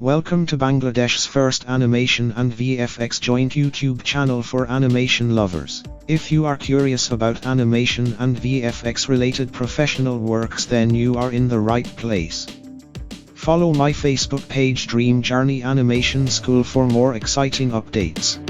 Welcome to Bangladesh's first animation and VFX joint YouTube channel for animation lovers. If you are curious about animation and VFX related professional works, then you are in the right place. Follow my Facebook page Dream Journey Animation School for more exciting updates.